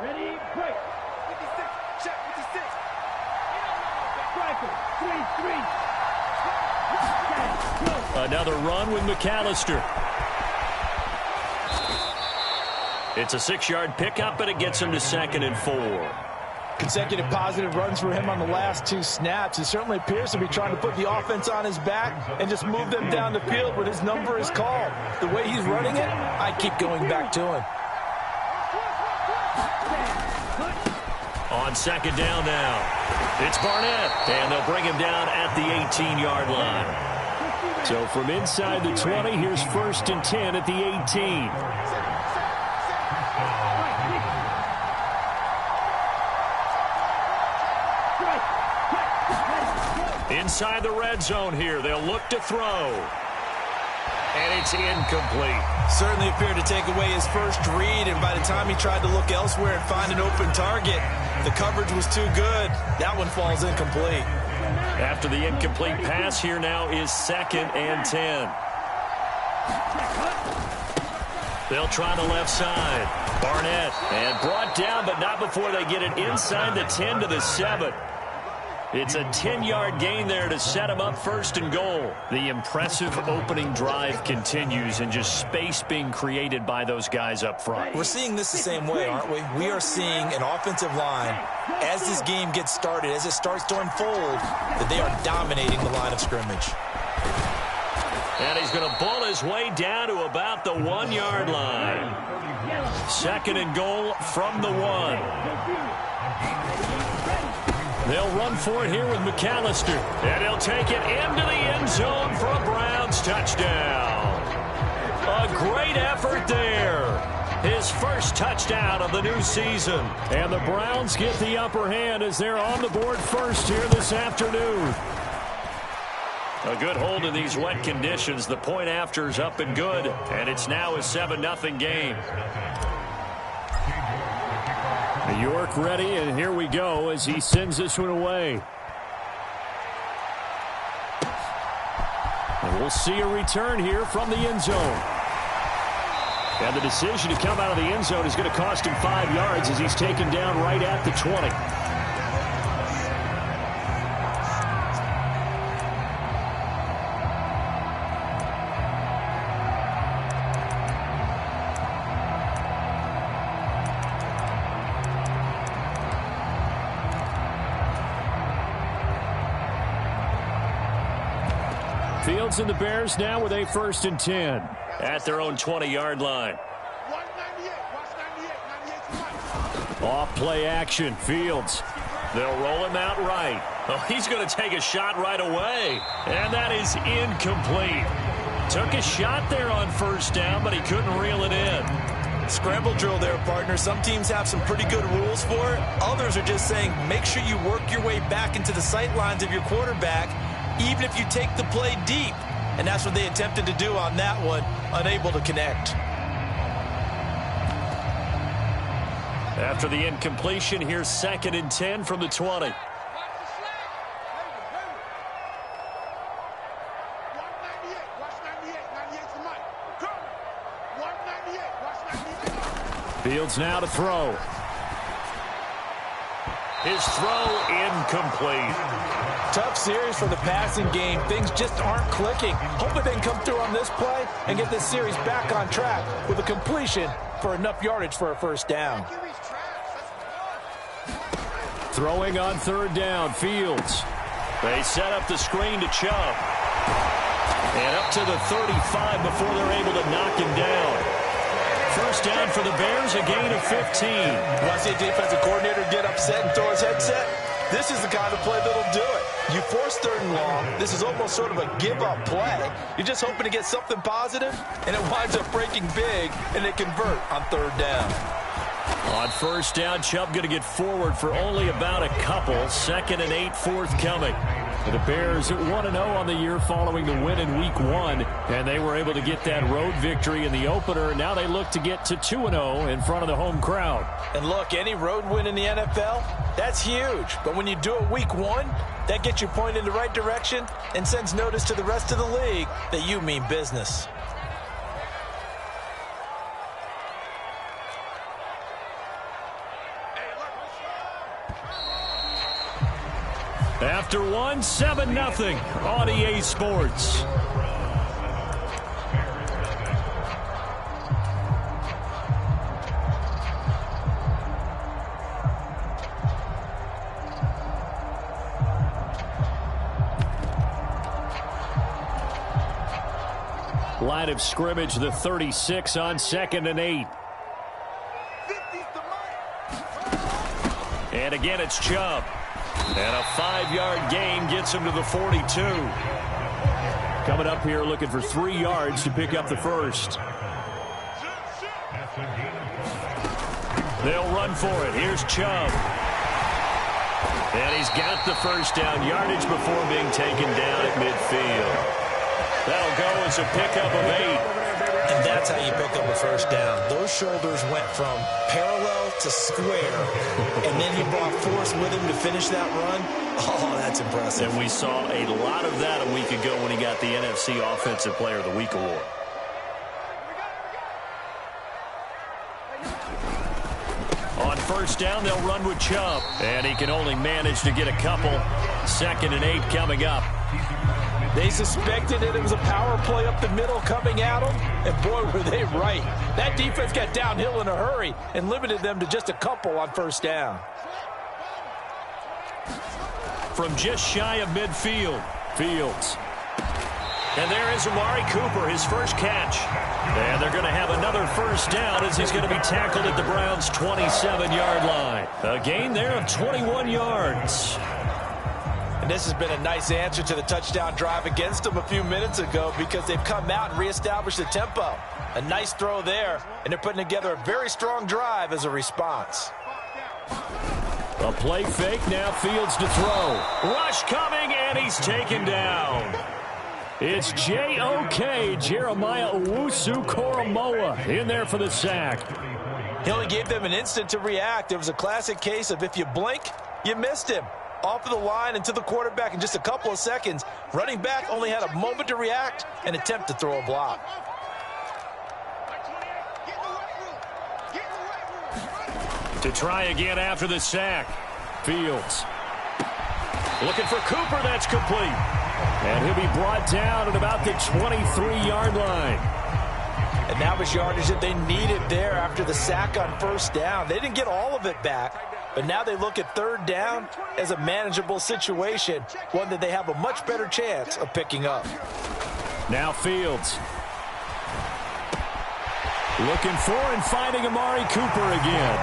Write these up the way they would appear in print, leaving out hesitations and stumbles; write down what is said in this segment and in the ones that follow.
Ready, break. 56, check, 56. Striker, 3-3. Another run with McAllister. It's a 6-yard pickup, and it gets him to 2nd and 4. Consecutive positive runs for him on the last 2 snaps. He certainly appears to be trying to put the offense on his back and just move them down the field when his number is called. The way he's running it, I keep going back to him. On 2nd down now, it's Barnett, and they'll bring him down at the 18-yard line. So from inside the 20, here's 1st and 10 at the 18. Inside the red zone here, they'll look to throw. And it's incomplete. Certainly appeared to take away his first read, and by the time he tried to look elsewhere and find an open target, the coverage was too good. That one falls incomplete. After the incomplete pass, here now is 2nd and 10. They'll try the left side. Barnett, and brought down, but not before they get it inside the 10 to the 7. It's a 10-yard gain there to set him up 1st and goal. The impressive opening drive continues, and just space being created by those guys up front. We're seeing this the same way, aren't we? We are seeing an offensive line, as this game gets started, as it starts to unfold, that they are dominating the line of scrimmage. And he's going to bull his way down to about the 1-yard line. 2nd and goal from the 1. They'll run for it here with McAllister. And he'll take it into the end zone for a Browns touchdown. A great effort there. His first touchdown of the new season. And the Browns get the upper hand as they're on the board first here this afternoon. A good hold in these wet conditions. The point after is up and good. And it's now a 7-0 game. York ready, and here we go as he sends this one away. And we'll see a return here from the end zone. And the decision to come out of the end zone is going to cost him 5 yards as he's taken down right at the 20. Fields and the Bears now with a 1st and 10 at their own 20-yard line. Off play action. Fields. They'll roll him out right. Oh, he's going to take a shot right away. And that is incomplete. Took a shot there on 1st down, but he couldn't reel it in. Scramble drill there, partner. Some teams have some pretty good rules for it. Others are just saying make sure you work your way back into the sight lines of your quarterback, even if you take the play deep. And that's what they attempted to do on that one, unable to connect. After the incompletion, here's 2nd and 10 from the 20. Fields now to throw. His throw incomplete. Tough series for the passing game. Things just aren't clicking. Hoping they can come through on this play and get this series back on track with a completion for enough yardage for a 1st down. Throwing on 3rd down, Fields. They set up the screen to Chubb. And up to the 35 before they're able to knock him down. 1st down for the Bears, a gain of 15. Want to see a defensive coordinator get upset and throw his headset? This is the kind of play that'll do it. You force 3rd and long. This is almost sort of a give-up play. You're just hoping to get something positive, and it winds up breaking big, and they convert on 3rd down. On 1st down, Chubb going to get forward for only about a couple. 2nd and 8 forthcoming. The Bears at 1-0 on the year following the win in Week 1, and they were able to get that road victory in the opener. Now they look to get to 2-0 in front of the home crowd. And look, any road win in the NFL, that's huge. But when you do it Week 1, that gets you pointed in the right direction and sends notice to the rest of the league that you mean business. After one, 7-0 on EA Sports. Line of scrimmage, the 36 on 2nd and 8. And again, it's Chubb. And a 5-yard gain gets him to the 42. Coming up here looking for 3 yards to pick up the first. They'll run for it. Here's Chubb. And he's got the first down yardage before being taken down at midfield. That'll go as a pickup of 8. And that's how you pick up a first down. Those shoulders went from parallel to square, and then he brought force with him to finish that run. Oh, that's impressive. And we saw a lot of that a week ago when he got the NFC Offensive Player of the Week award. On first down, they'll run with Chubb. And he can only manage to get a couple. 2nd and 8 coming up. They suspected it was a power play up the middle coming at them, and boy, were they right. That defense got downhill in a hurry and limited them to just a couple on first down. From just shy of midfield, Fields. And there is Amari Cooper, his first catch. And they're going to have another first down as he's going to be tackled at the Browns' 27-yard line. A gain there of 21 yards. And this has been a nice answer to the touchdown drive against them a few minutes ago because they've come out and reestablished the tempo. A nice throw there, and they're putting together a very strong drive as a response. A play fake, now Fields to throw. Rush coming, and he's taken down. It's J.O.K. Jeremiah Owusu-Koramoah in there for the sack. He only gave them an instant to react. It was a classic case of if you blink, you missed him. Off of the line and to the quarterback in just a couple of seconds. Running back only had a moment to react and attempt to throw a block. To try again after the sack. Fields. Looking for Cooper, that's complete. And he'll be brought down at about the 23-yard line. And that was yardage that they needed there after the sack on first down. They didn't get all of it back. But now they look at third down as a manageable situation, one that they have a much better chance of picking up. Now Fields. Looking for and finding Amari Cooper again.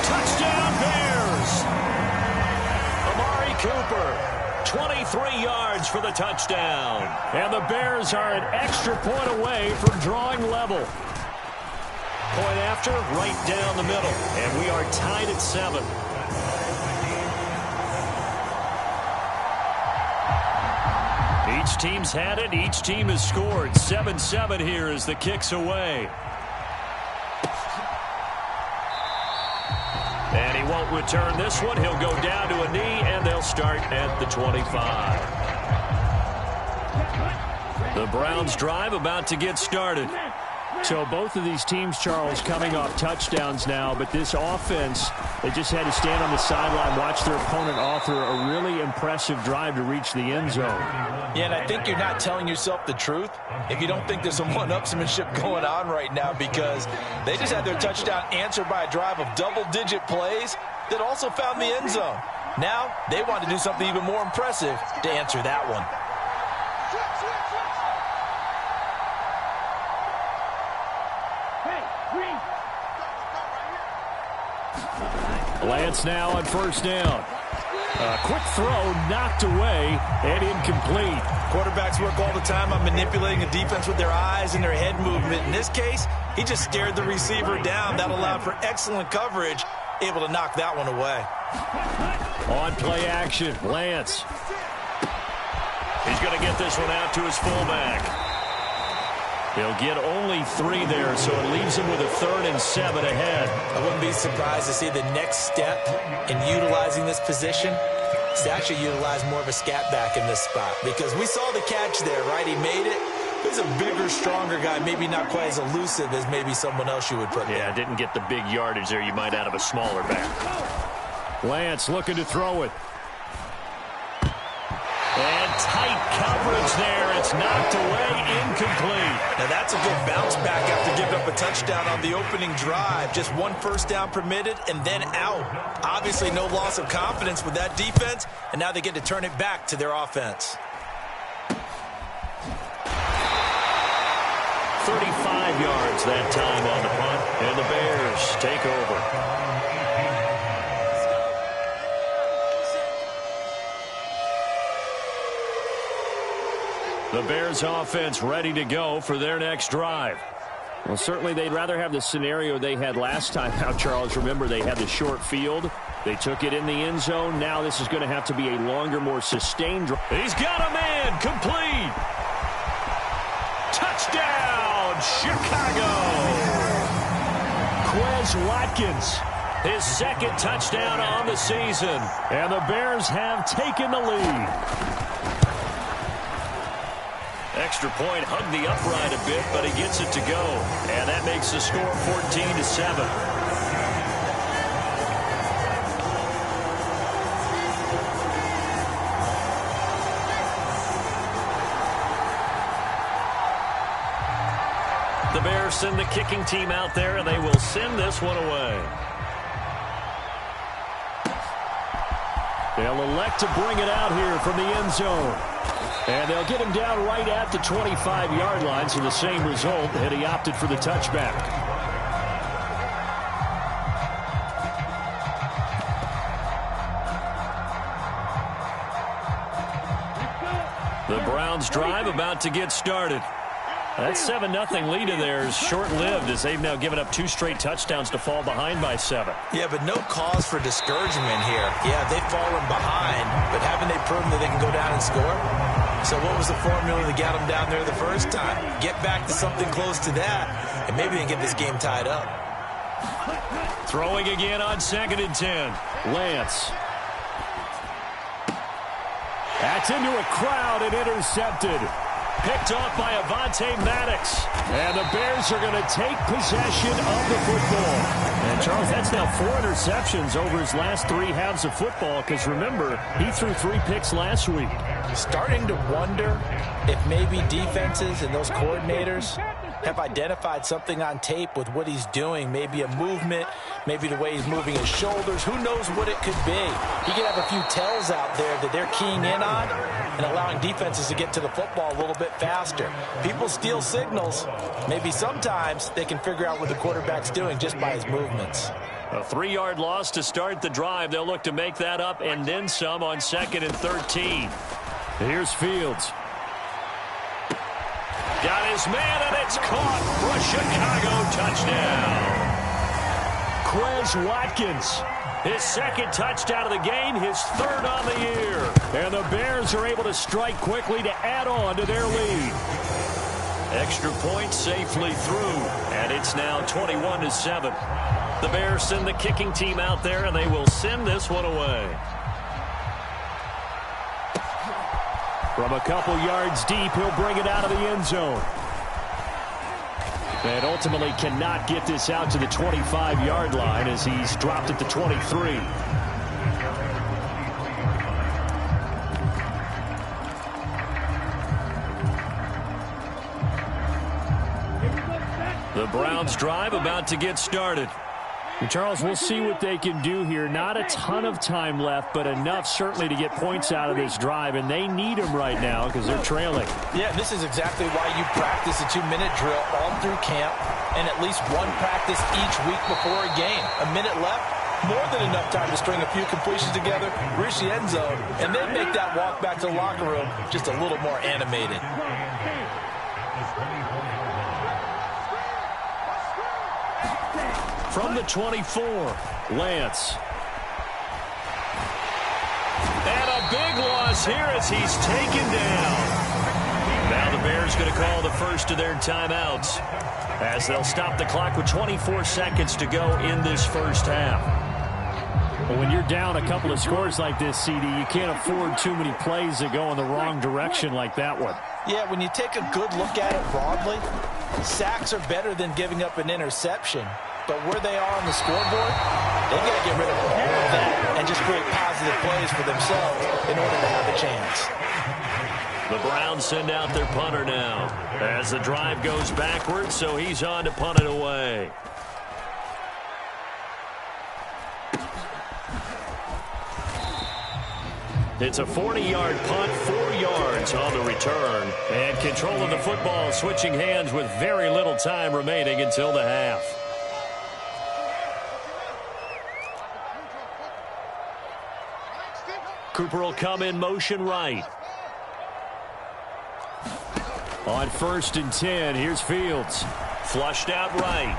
Touchdown Bears! Amari Cooper, 23 yards for the touchdown. And the Bears are an extra point away from drawing level. Point after, right down the middle. And we are tied at 7. Each team's had it. Each team has scored. 7-7 here as the kick's away. And he won't return this one. He'll go down to a knee, and they'll start at the 25. The Browns drive about to get started. So both of these teams, Charles, coming off touchdowns now, but this offense, they just had to stand on the sideline, watch their opponent author a really impressive drive to reach the end zone. Yeah, and I think you're not telling yourself the truth if you don't think there's some one-upsmanship going on right now, because they just had their touchdown answered by a drive of double-digit plays that also found the end zone. Now they want to do something even more impressive to answer that one. Lance now on first down. A quick throw knocked away and incomplete. Quarterbacks work all the time on manipulating a defense with their eyes and their head movement. In this case, he just stared the receiver down. That allowed for excellent coverage, able to knock that one away. On play action, Lance. He's going to get this one out to his fullback. He'll get only 3 there, so it leaves him with a 3rd and 7 ahead. I wouldn't be surprised to see the next step in utilizing this position is to actually utilize more of a scat back in this spot, because we saw the catch there, right? He made it. He's a bigger, stronger guy, maybe not quite as elusive as maybe someone else you would put there. Yeah, didn't get the big yardage there you might out of a smaller back. Lance looking to throw it. And tight coverage there. It's knocked away, incomplete. Now that's a good bounce back after giving up a touchdown on the opening drive. Just one first down permitted and then out. Obviously no loss of confidence with that defense, and now they get to turn it back to their offense. 35 yards that time on the punt, and the Bears take over. The Bears offense ready to go for their next drive. Well, certainly they'd rather have the scenario they had last time out, Charles. Remember, they had the short field. They took it in the end zone. Now this is going to have to be a longer, more sustained drive. He's got a man, complete. Touchdown, Chicago. Quez Watkins, his second touchdown on the season. And the Bears have taken the lead. Extra point, hugged the upright a bit, but he gets it to go. And that makes the score 14-7. The Bears send the kicking team out there, and they will send this one away. They'll elect to bring it out here from the end zone. And they'll get him down right at the 25-yard line, so the same result, and he opted for the touchback. The Browns drive about to get started. That 7-0 lead of theirs short-lived as they've now given up 2 straight touchdowns to fall behind by 7. Yeah, but no cause for discouragement here. Yeah, they've fallen behind, but haven't they proven that they can go down and score? So what was the formula that got them down there the first time? Get back to something close to that, and maybe they can get this game tied up. Throwing again on 2nd and 10. Lance. That's into a crowd and intercepted. Picked off by Avonte Maddox. And the Bears are going to take possession of the football. And, Charles, that's now 4 interceptions over his last 3 halves of football, because, remember, he threw 3 picks last week. Starting to wonder if maybe defenses and those coordinators have identified something on tape with what he's doing. Maybe a movement, maybe the way he's moving his shoulders. Who knows what it could be? He could have a few tells out there that they're keying in on and allowing defenses to get to the football a little bit faster. People steal signals. Maybe sometimes they can figure out what the quarterback's doing just by his movements. A 3-yard loss to start the drive. They'll look to make that up and then some on 2nd and 13. Here's Fields. Got his man, and it's caught for a Chicago touchdown. Quez Watkins, his 2nd touchdown of the game, his 3rd on the year. And the Bears are able to strike quickly to add on to their lead. Extra point safely through, and it's now 21-7. The Bears send the kicking team out there, and they will send this one away. From a couple yards deep, he'll bring it out of the end zone. And ultimately cannot get this out to the 25-yard line as he's dropped at the 23. The Browns drive about to get started. Charles, we'll see what they can do here. Not a ton of time left, but enough certainly to get points out of this drive, and they need them right now because they're trailing. Yeah, this is exactly why you practice a 2-minute drill all through camp and at least one practice each week before a game. A minute left, more than enough time to string a few completions together, reach the end zone, and then make that walk back to the locker room just a little more animated. From the 24, Lance. And a big loss here as he's taken down. Now the Bears going to call the first of their timeouts as they'll stop the clock with 24 seconds to go in this first half. Well, when you're down a couple of scores like this, CD, you can't afford too many plays that go in the wrong direction like that one. Yeah, when you take a good look at it broadly, sacks are better than giving up an interception. But where they are on the scoreboard, they've got to get rid of all of that and just create positive plays for themselves in order to have a chance. The Browns send out their punter now as the drive goes backwards, so he's on to punt it away. It's a 40-yard punt, 4 yards on the return. And control of the football switching hands with very little time remaining until the half. Cooper will come in motion right. On 1st and 10, here's Fields. Flushed out right.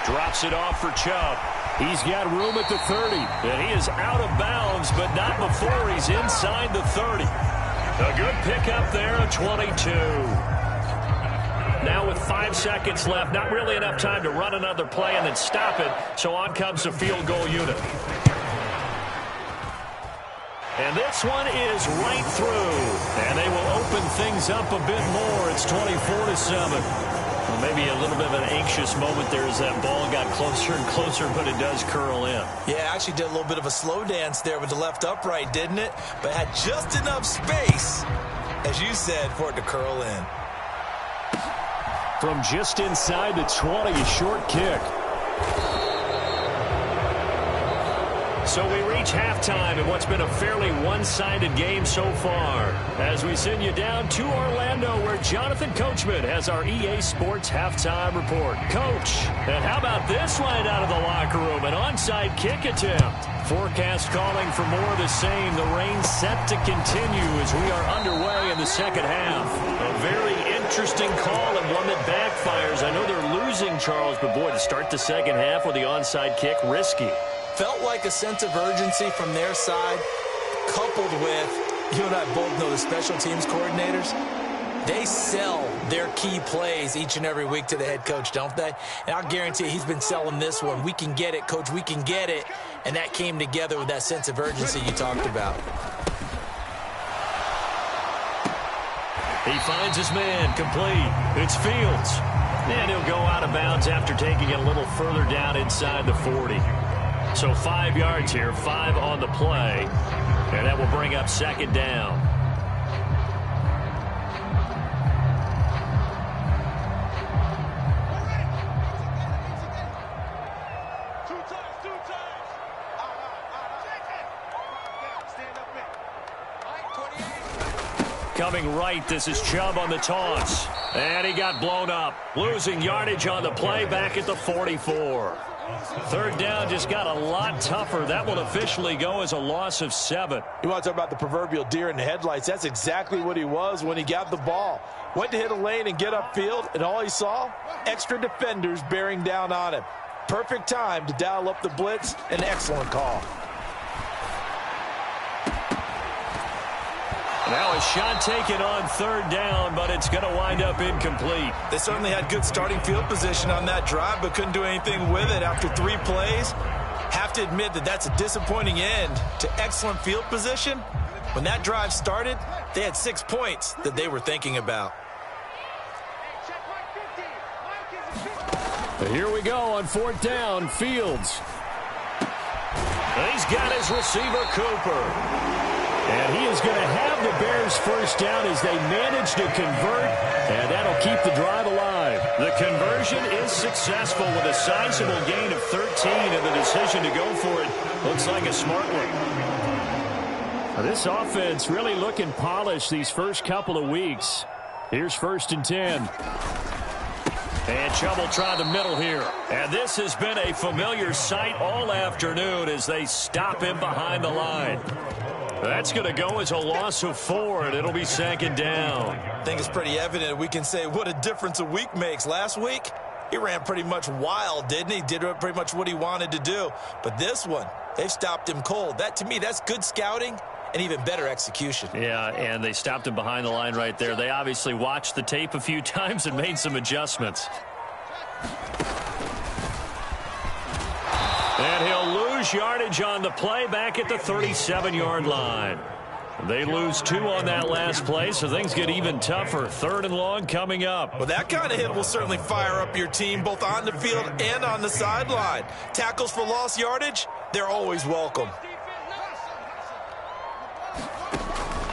Drops it off for Chubb. He's got room at the 30. And he is out of bounds, but not before he's inside the 30. A good pickup there, a 22. Now with 5 seconds left, not really enough time to run another play and then stop it. So on comes the field goal unit. And this one is right through. And they will open things up a bit more. It's 24-7. Well, maybe a little bit of an anxious moment there as that ball got closer and closer, but it does curl in. Yeah, actually did a little bit of a slow dance there with the left upright, didn't it? But had just enough space, as you said, for it to curl in. From just inside the 20, a short kick. So we reach halftime in what's been a fairly one-sided game so far. As we send you down to Orlando, where Jonathan Coachman has our EA Sports halftime report. Coach, and how about this line out of the locker room? An onside kick attempt. Forecast calling for more of the same. The rain set to continue as we are underway in the second half. A very interesting call and one that backfires. I know they're losing, Charles, but boy, to start the second half with the onside kick, risky. Felt like a sense of urgency from their side, coupled with, you and I both know the special teams coordinators, they sell their key plays each and every week to the head coach, don't they? And I'll guarantee you he's been selling this one. We can get it, coach, we can get it. And that came together with that sense of urgency you talked about. He finds his man, complete. It's Fields. And he'll go out of bounds after taking it a little further down inside the 40. So 5 yards here, 5 on the play. And that will bring up second down. Coming right, this is Chubb on the toss. And he got blown up. Losing yardage on the play back at the 44. Third down just got a lot tougher. That will officially go as a loss of 7. You want to talk about the proverbial deer in the headlights. That's exactly what he was when he got the ball. Went to hit a lane and get upfield, and all he saw, extra defenders bearing down on him. Perfect time to dial up the blitz. An excellent call. Now a shot taken on third down, but it's going to wind up incomplete. They certainly had good starting field position on that drive, but couldn't do anything with it after 3 plays. Have to admit that that's a disappointing end to excellent field position. When that drive started, they had 6 points that they were thinking about. Here we go on 4th down, Fields. He's got his receiver, Cooper. And he is going to have the Bears first down as they manage to convert, and that'll keep the drive alive. The conversion is successful with a sizable gain of 13, and the decision to go for it looks like a smart one. This offense really looking polished these first couple of weeks. Here's 1st and 10. And Chubb will try the middle here. And this has been a familiar sight all afternoon as they stop him behind the line. That's going to go as a loss of 4, and it'll be second down. I think it's pretty evident. We can say what a difference a week makes. Last week, he ran pretty much wild, didn't he? Did pretty much what he wanted to do. But this one, they've stopped him cold. That, to me, that's good scouting and even better execution. Yeah, and they stopped him behind the line right there. They obviously watched the tape a few times and made some adjustments. And he'll lose yardage on the play back at the 37-yard line. They lose 2 on that last play, so things get even tougher. 3rd and long coming up. Well, that kind of hit will certainly fire up your team, both on the field and on the sideline. Tackles for lost yardage, they're always welcome.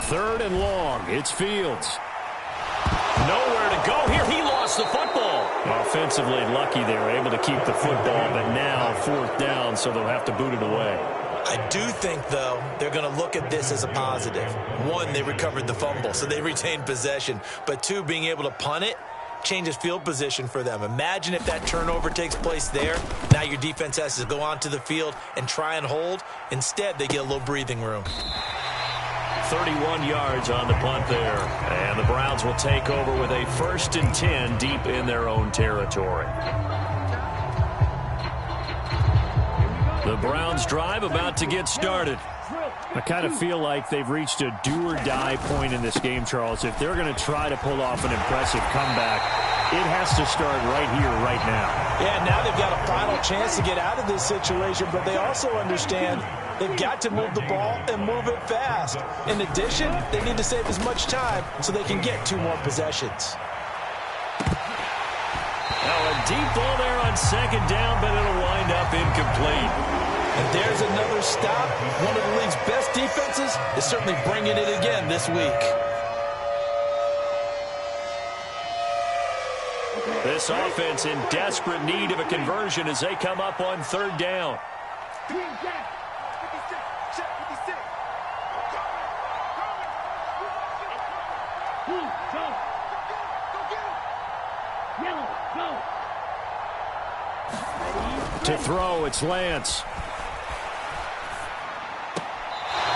3rd and long. It's Fields. Nowhere to go here. He lost the football. Offensively lucky they were able to keep the football, but now 4th down, so they'll have to boot it away. I do think, though, they're going to look at this as a positive. 1, they recovered the fumble, so they retained possession. But 2, being able to punt it changes field position for them. Imagine if that turnover takes place there. Now your defense has to go onto the field and try and hold. Instead, they get a little breathing room. 31 yards on the punt there. And the Browns will take over with a 1st and 10 deep in their own territory. The Browns drive about to get started. I kind of feel like they've reached a do-or-die point in this game, Charles. If they're going to try to pull off an impressive comeback, it has to start right here, right now. Yeah, now they've got a final chance to get out of this situation, but they also understand they've got to move the ball and move it fast. In addition, they need to save as much time so they can get 2 more possessions. Now a deep ball there on 2nd down, but it'll wind up incomplete. And there's another stop. One of the league's best defenses is certainly bringing it again this week. This offense in desperate need of a conversion as they come up on 3rd down. To throw, it's Lance.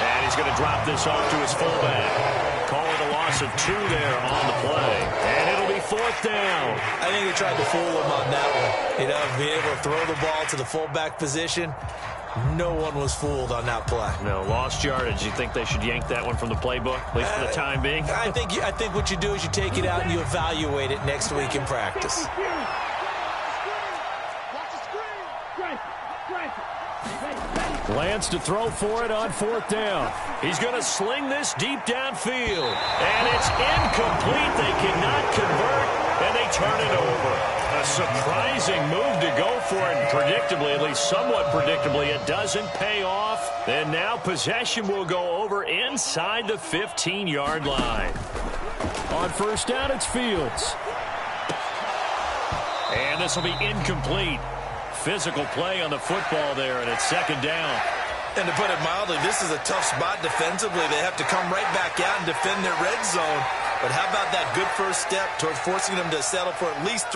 And he's going to drop this off to his fullback. Call it a loss of 2 there on the play. And it'll be 4th down. I think they tried to fool him on that one. You know, being able to throw the ball to the fullback position, no one was fooled on that play. No, lost yardage. You think they should yank that one from the playbook, at least for the time being? I think what you do is you take it out and you evaluate it next week in practice. Lance to throw for it on 4th down. He's going to sling this deep downfield. And it's incomplete. They cannot convert, and they turn it over. A surprising move to go for it. And predictably, at least somewhat predictably, it doesn't pay off. And now possession will go over inside the 15-yard line. On 1st down, it's Fields. And this will be incomplete. Physical play on the football there, and it's 2nd down. And to put it mildly, this is a tough spot defensively. They have to come right back out and defend their red zone. But how about that good first step towards forcing them to settle for at least 3?